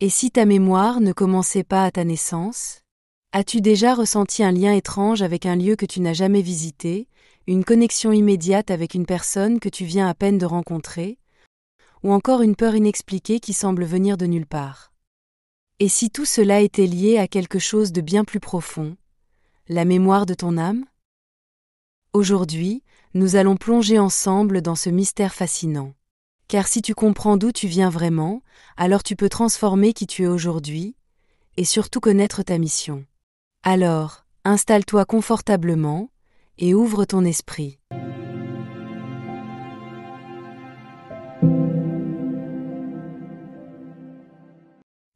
Et si ta mémoire ne commençait pas à ta naissance? As-tu déjà ressenti un lien étrange avec un lieu que tu n'as jamais visité, une connexion immédiate avec une personne que tu viens à peine de rencontrer, ou encore une peur inexpliquée qui semble venir de nulle part? Et si tout cela était lié à quelque chose de bien plus profond, la mémoire de ton âme? Aujourd'hui, nous allons plonger ensemble dans ce mystère fascinant. Car si tu comprends d'où tu viens vraiment, alors tu peux transformer qui tu es aujourd'hui, et surtout connaître ta mission. Alors, installe-toi confortablement, et ouvre ton esprit.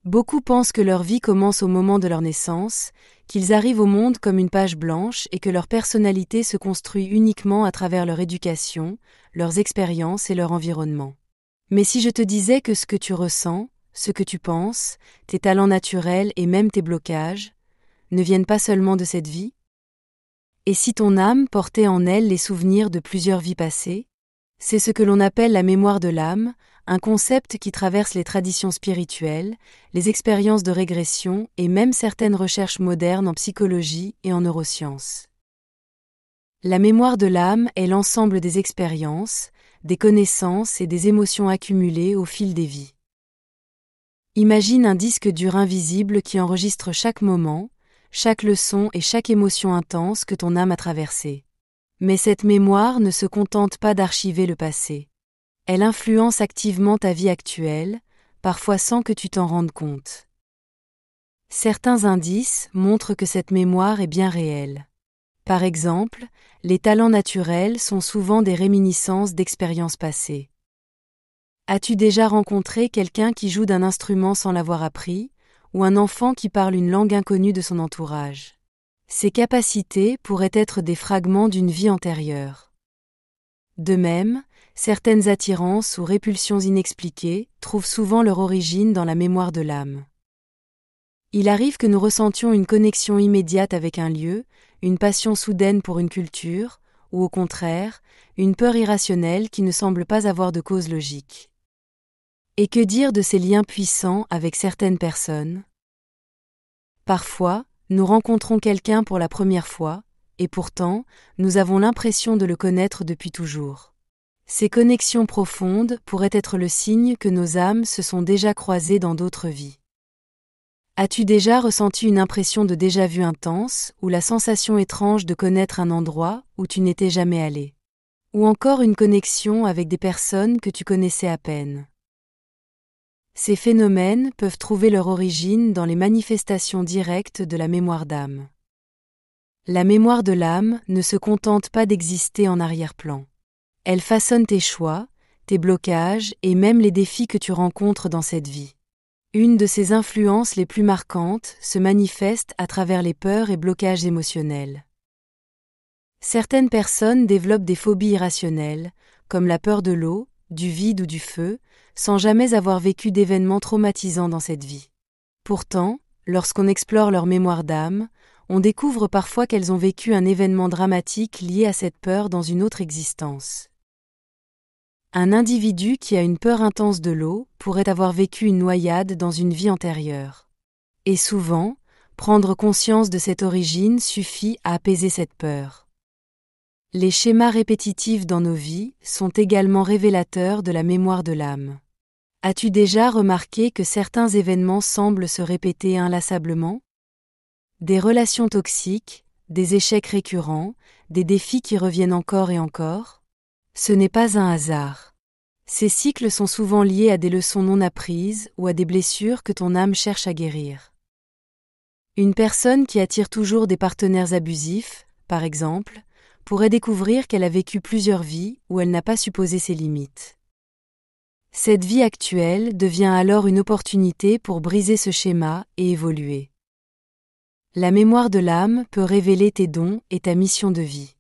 Beaucoup pensent que leur vie commence au moment de leur naissance, qu'ils arrivent au monde comme une page blanche et que leur personnalité se construit uniquement à travers leur éducation, leurs expériences et leur environnement. Mais si je te disais que ce que tu ressens, ce que tu penses, tes talents naturels et même tes blocages, ne viennent pas seulement de cette vie? Et si ton âme portait en elle les souvenirs de plusieurs vies passées? C'est ce que l'on appelle la mémoire de l'âme, un concept qui traverse les traditions spirituelles, les expériences de régression et même certaines recherches modernes en psychologie et en neurosciences. La mémoire de l'âme est l'ensemble des expériences, des connaissances et des émotions accumulées au fil des vies. Imagine un disque dur invisible qui enregistre chaque moment, chaque leçon et chaque émotion intense que ton âme a traversée. Mais cette mémoire ne se contente pas d'archiver le passé. Elle influence activement ta vie actuelle, parfois sans que tu t'en rendes compte. Certains indices montrent que cette mémoire est bien réelle. Par exemple, les talents naturels sont souvent des réminiscences d'expériences passées. As-tu déjà rencontré quelqu'un qui joue d'un instrument sans l'avoir appris, ou un enfant qui parle une langue inconnue de son entourage? Ces capacités pourraient être des fragments d'une vie antérieure. De même, certaines attirances ou répulsions inexpliquées trouvent souvent leur origine dans la mémoire de l'âme. Il arrive que nous ressentions une connexion immédiate avec un lieu, une passion soudaine pour une culture, ou au contraire, une peur irrationnelle qui ne semble pas avoir de cause logique. Et que dire de ces liens puissants avec certaines personnes? Parfois, nous rencontrons quelqu'un pour la première fois, et pourtant, nous avons l'impression de le connaître depuis toujours. Ces connexions profondes pourraient être le signe que nos âmes se sont déjà croisées dans d'autres vies. As-tu déjà ressenti une impression de déjà-vu intense, ou la sensation étrange de connaître un endroit où tu n'étais jamais allé? Ou encore une connexion avec des personnes que tu connaissais à peine? Ces phénomènes peuvent trouver leur origine dans les manifestations directes de la mémoire d'âme. La mémoire de l'âme ne se contente pas d'exister en arrière-plan. Elle façonne tes choix, tes blocages et même les défis que tu rencontres dans cette vie. Une de ses influences les plus marquantes se manifeste à travers les peurs et blocages émotionnels. Certaines personnes développent des phobies irrationnelles, comme la peur de l'eau, du vide ou du feu, sans jamais avoir vécu d'événements traumatisants dans cette vie. Pourtant, lorsqu'on explore leur mémoire d'âme, on découvre parfois qu'elles ont vécu un événement dramatique lié à cette peur dans une autre existence. Un individu qui a une peur intense de l'eau pourrait avoir vécu une noyade dans une vie antérieure. Et souvent, prendre conscience de cette origine suffit à apaiser cette peur. Les schémas répétitifs dans nos vies sont également révélateurs de la mémoire de l'âme. As-tu déjà remarqué que certains événements semblent se répéter inlassablement? Des relations toxiques, des échecs récurrents, des défis qui reviennent encore et encore? Ce n'est pas un hasard. Ces cycles sont souvent liés à des leçons non apprises ou à des blessures que ton âme cherche à guérir. Une personne qui attire toujours des partenaires abusifs, par exemple, pourrait découvrir qu'elle a vécu plusieurs vies où elle n'a pas su poser ses limites. Cette vie actuelle devient alors une opportunité pour briser ce schéma et évoluer. La mémoire de l'âme peut révéler tes dons et ta mission de vie.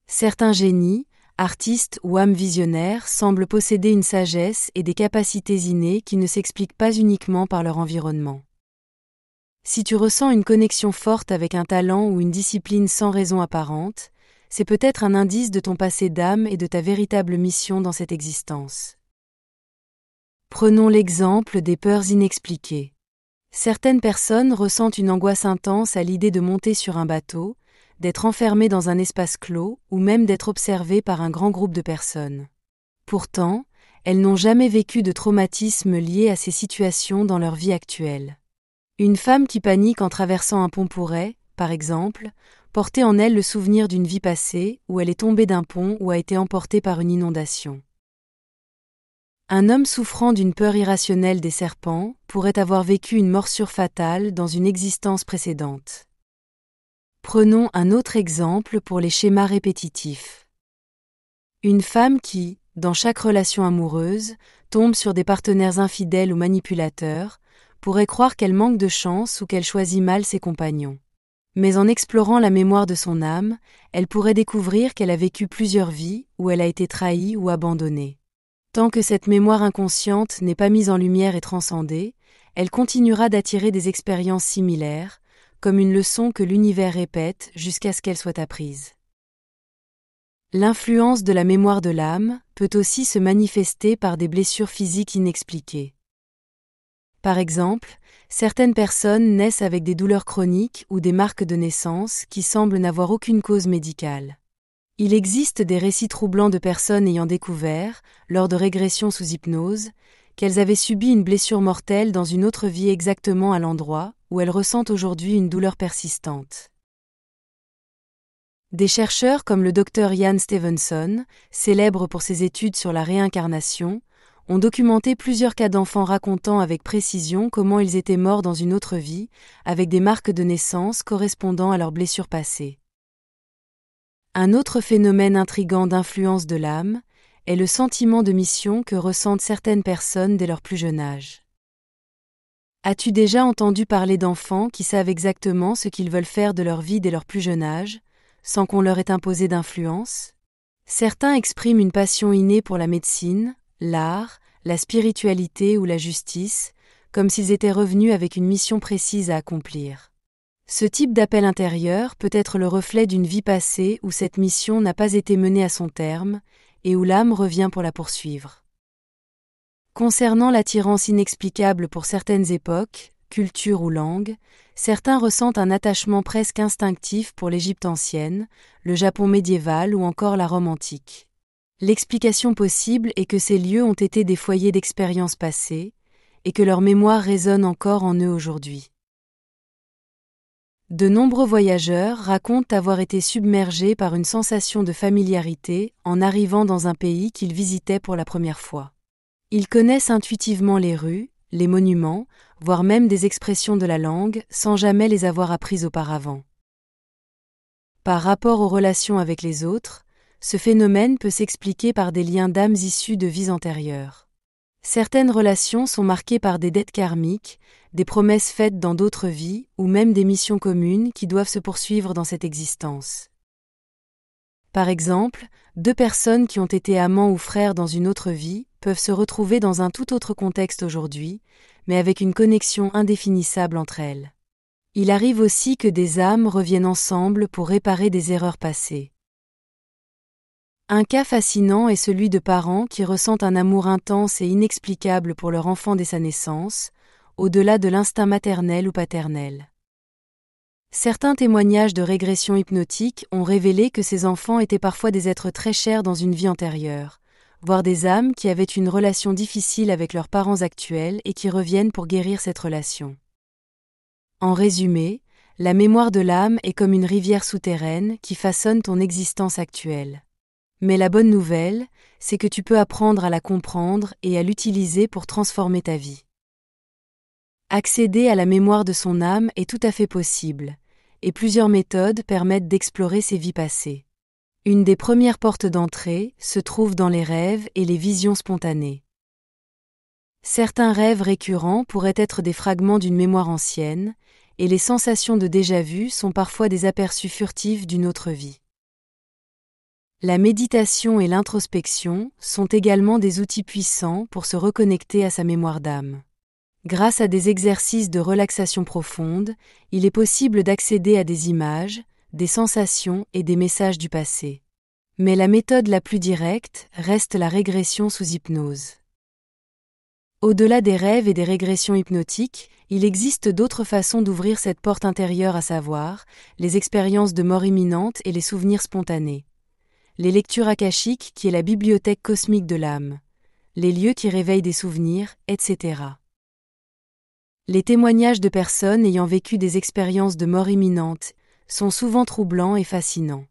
Certains génies, artistes ou âmes visionnaires semblent posséder une sagesse et des capacités innées qui ne s'expliquent pas uniquement par leur environnement. Si tu ressens une connexion forte avec un talent ou une discipline sans raison apparente, c'est peut-être un indice de ton passé d'âme et de ta véritable mission dans cette existence. Prenons l'exemple des peurs inexpliquées. Certaines personnes ressentent une angoisse intense à l'idée de monter sur un bateau, d'être enfermées dans un espace clos ou même d'être observées par un grand groupe de personnes. Pourtant, elles n'ont jamais vécu de traumatisme lié à ces situations dans leur vie actuelle. Une femme qui panique en traversant un pont pourrait, par exemple, porter en elle le souvenir d'une vie passée où elle est tombée d'un pont ou a été emportée par une inondation. Un homme souffrant d'une peur irrationnelle des serpents pourrait avoir vécu une morsure fatale dans une existence précédente. Prenons un autre exemple pour les schémas répétitifs. Une femme qui, dans chaque relation amoureuse, tombe sur des partenaires infidèles ou manipulateurs, pourrait croire qu'elle manque de chance ou qu'elle choisit mal ses compagnons. Mais en explorant la mémoire de son âme, elle pourrait découvrir qu'elle a vécu plusieurs vies où elle a été trahie ou abandonnée. Tant que cette mémoire inconsciente n'est pas mise en lumière et transcendée, elle continuera d'attirer des expériences similaires, comme une leçon que l'univers répète jusqu'à ce qu'elle soit apprise. L'influence de la mémoire de l'âme peut aussi se manifester par des blessures physiques inexpliquées. Par exemple, certaines personnes naissent avec des douleurs chroniques ou des marques de naissance qui semblent n'avoir aucune cause médicale. Il existe des récits troublants de personnes ayant découvert, lors de régressions sous hypnose, qu'elles avaient subi une blessure mortelle dans une autre vie exactement à l'endroit où elles ressentent aujourd'hui une douleur persistante. Des chercheurs comme le Dr Ian Stevenson, célèbre pour ses études sur la réincarnation, ont documenté plusieurs cas d'enfants racontant avec précision comment ils étaient morts dans une autre vie, avec des marques de naissance correspondant à leurs blessures passées. Un autre phénomène intrigant d'influence de l'âme est le sentiment de mission que ressentent certaines personnes dès leur plus jeune âge. As-tu déjà entendu parler d'enfants qui savent exactement ce qu'ils veulent faire de leur vie dès leur plus jeune âge, sans qu'on leur ait imposé d'influence? Certains expriment une passion innée pour la médecine, l'art, la spiritualité ou la justice, comme s'ils étaient revenus avec une mission précise à accomplir. Ce type d'appel intérieur peut être le reflet d'une vie passée où cette mission n'a pas été menée à son terme et où l'âme revient pour la poursuivre. Concernant l'attirance inexplicable pour certaines époques, cultures ou langues, certains ressentent un attachement presque instinctif pour l'Égypte ancienne, le Japon médiéval ou encore la Rome antique. L'explication possible est que ces lieux ont été des foyers d'expériences passées et que leur mémoire résonne encore en eux aujourd'hui. De nombreux voyageurs racontent avoir été submergés par une sensation de familiarité en arrivant dans un pays qu'ils visitaient pour la première fois. Ils connaissent intuitivement les rues, les monuments, voire même des expressions de la langue, sans jamais les avoir apprises auparavant. Par rapport aux relations avec les autres, ce phénomène peut s'expliquer par des liens d'âmes issus de vies antérieures. Certaines relations sont marquées par des dettes karmiques, des promesses faites dans d'autres vies, ou même des missions communes qui doivent se poursuivre dans cette existence. Par exemple, deux personnes qui ont été amants ou frères dans une autre vie peuvent se retrouver dans un tout autre contexte aujourd'hui, mais avec une connexion indéfinissable entre elles. Il arrive aussi que des âmes reviennent ensemble pour réparer des erreurs passées. Un cas fascinant est celui de parents qui ressentent un amour intense et inexplicable pour leur enfant dès sa naissance, au-delà de l'instinct maternel ou paternel. Certains témoignages de régression hypnotique ont révélé que ces enfants étaient parfois des êtres très chers dans une vie antérieure, voire des âmes qui avaient une relation difficile avec leurs parents actuels et qui reviennent pour guérir cette relation. En résumé, la mémoire de l'âme est comme une rivière souterraine qui façonne ton existence actuelle. Mais la bonne nouvelle, c'est que tu peux apprendre à la comprendre et à l'utiliser pour transformer ta vie. Accéder à la mémoire de son âme est tout à fait possible, et plusieurs méthodes permettent d'explorer ses vies passées. Une des premières portes d'entrée se trouve dans les rêves et les visions spontanées. Certains rêves récurrents pourraient être des fragments d'une mémoire ancienne, et les sensations de déjà-vu sont parfois des aperçus furtifs d'une autre vie. La méditation et l'introspection sont également des outils puissants pour se reconnecter à sa mémoire d'âme. Grâce à des exercices de relaxation profonde, il est possible d'accéder à des images, des sensations et des messages du passé. Mais la méthode la plus directe reste la régression sous hypnose. Au-delà des rêves et des régressions hypnotiques, il existe d'autres façons d'ouvrir cette porte intérieure, à savoir les expériences de mort imminente et les souvenirs spontanés. Les lectures akashiques, qui est la bibliothèque cosmique de l'âme. Les lieux qui réveillent des souvenirs, etc. Les témoignages de personnes ayant vécu des expériences de mort imminente sont souvent troublants et fascinants.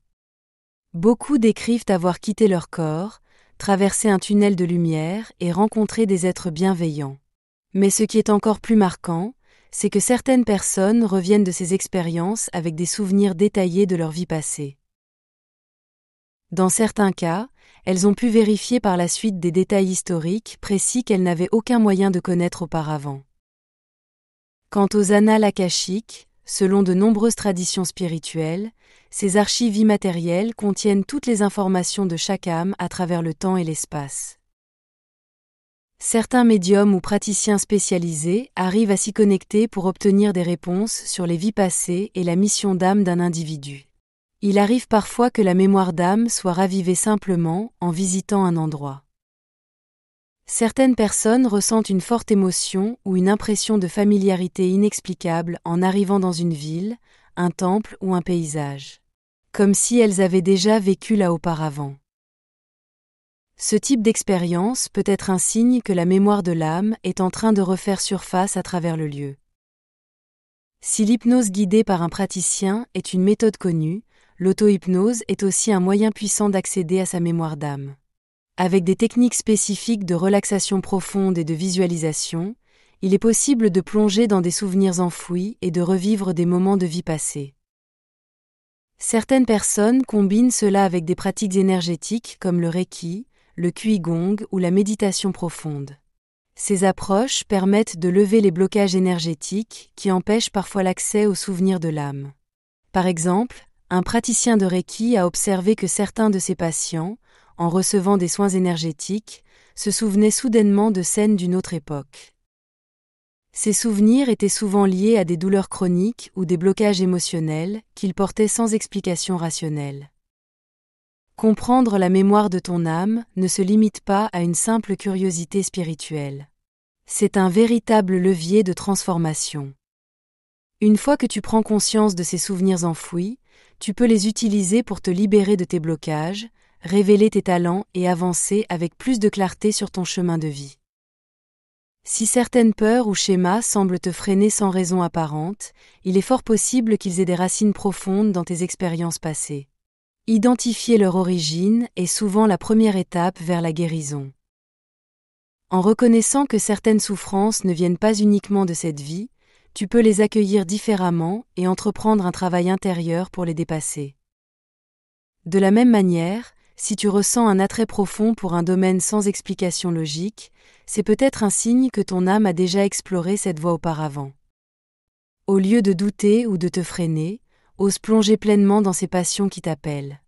Beaucoup décrivent avoir quitté leur corps, traversé un tunnel de lumière et rencontré des êtres bienveillants. Mais ce qui est encore plus marquant, c'est que certaines personnes reviennent de ces expériences avec des souvenirs détaillés de leur vie passée. Dans certains cas, elles ont pu vérifier par la suite des détails historiques précis qu'elles n'avaient aucun moyen de connaître auparavant. Quant aux annales akashiques, selon de nombreuses traditions spirituelles, ces archives immatérielles contiennent toutes les informations de chaque âme à travers le temps et l'espace. Certains médiums ou praticiens spécialisés arrivent à s'y connecter pour obtenir des réponses sur les vies passées et la mission d'âme d'un individu. Il arrive parfois que la mémoire d'âme soit ravivée simplement en visitant un endroit. Certaines personnes ressentent une forte émotion ou une impression de familiarité inexplicable en arrivant dans une ville, un temple ou un paysage. Comme si elles avaient déjà vécu là auparavant. Ce type d'expérience peut être un signe que la mémoire de l'âme est en train de refaire surface à travers le lieu. Si l'hypnose guidée par un praticien est une méthode connue, l'auto-hypnose est aussi un moyen puissant d'accéder à sa mémoire d'âme. Avec des techniques spécifiques de relaxation profonde et de visualisation, il est possible de plonger dans des souvenirs enfouis et de revivre des moments de vie passés. Certaines personnes combinent cela avec des pratiques énergétiques comme le Reiki, le Qigong ou la méditation profonde. Ces approches permettent de lever les blocages énergétiques qui empêchent parfois l'accès aux souvenirs de l'âme. Par exemple, un praticien de Reiki a observé que certains de ses patients, en recevant des soins énergétiques, se souvenaient soudainement de scènes d'une autre époque. Ces souvenirs étaient souvent liés à des douleurs chroniques ou des blocages émotionnels qu'ils portaient sans explication rationnelle. Comprendre la mémoire de ton âme ne se limite pas à une simple curiosité spirituelle. C'est un véritable levier de transformation. Une fois que tu prends conscience de ces souvenirs enfouis, tu peux les utiliser pour te libérer de tes blocages, révéler tes talents et avancer avec plus de clarté sur ton chemin de vie. Si certaines peurs ou schémas semblent te freiner sans raison apparente, il est fort possible qu'ils aient des racines profondes dans tes expériences passées. Identifier leur origine est souvent la première étape vers la guérison. En reconnaissant que certaines souffrances ne viennent pas uniquement de cette vie, tu peux les accueillir différemment et entreprendre un travail intérieur pour les dépasser. De la même manière, si tu ressens un attrait profond pour un domaine sans explication logique, c'est peut-être un signe que ton âme a déjà exploré cette voie auparavant. Au lieu de douter ou de te freiner, ose plonger pleinement dans ces passions qui t'appellent.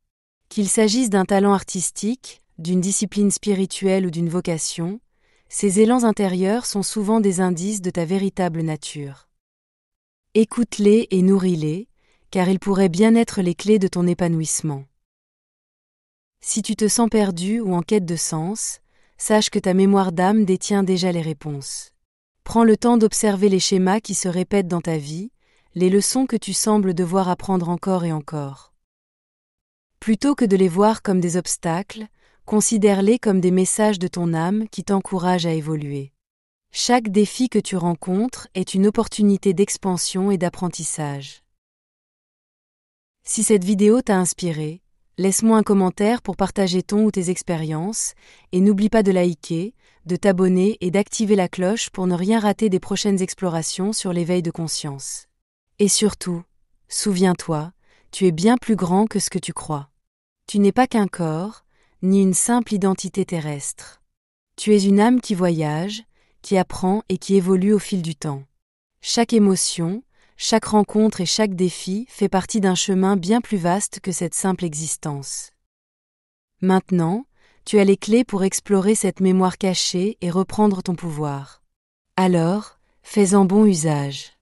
Qu'il s'agisse d'un talent artistique, d'une discipline spirituelle ou d'une vocation, ces élans intérieurs sont souvent des indices de ta véritable nature. Écoute-les et nourris-les, car ils pourraient bien être les clés de ton épanouissement. Si tu te sens perdu ou en quête de sens, sache que ta mémoire d'âme détient déjà les réponses. Prends le temps d'observer les schémas qui se répètent dans ta vie, les leçons que tu sembles devoir apprendre encore et encore. Plutôt que de les voir comme des obstacles, considère-les comme des messages de ton âme qui t'encouragent à évoluer. Chaque défi que tu rencontres est une opportunité d'expansion et d'apprentissage. Si cette vidéo t'a inspiré, laisse-moi un commentaire pour partager ton ou tes expériences, et n'oublie pas de liker, de t'abonner et d'activer la cloche pour ne rien rater des prochaines explorations sur l'éveil de conscience. Et surtout, souviens-toi, tu es bien plus grand que ce que tu crois. Tu n'es pas qu'un corps, ni une simple identité terrestre. Tu es une âme qui voyage, qui apprend et qui évolue au fil du temps. Chaque émotion, chaque rencontre et chaque défi fait partie d'un chemin bien plus vaste que cette simple existence. Maintenant, tu as les clés pour explorer cette mémoire cachée et reprendre ton pouvoir. Alors, fais-en bon usage.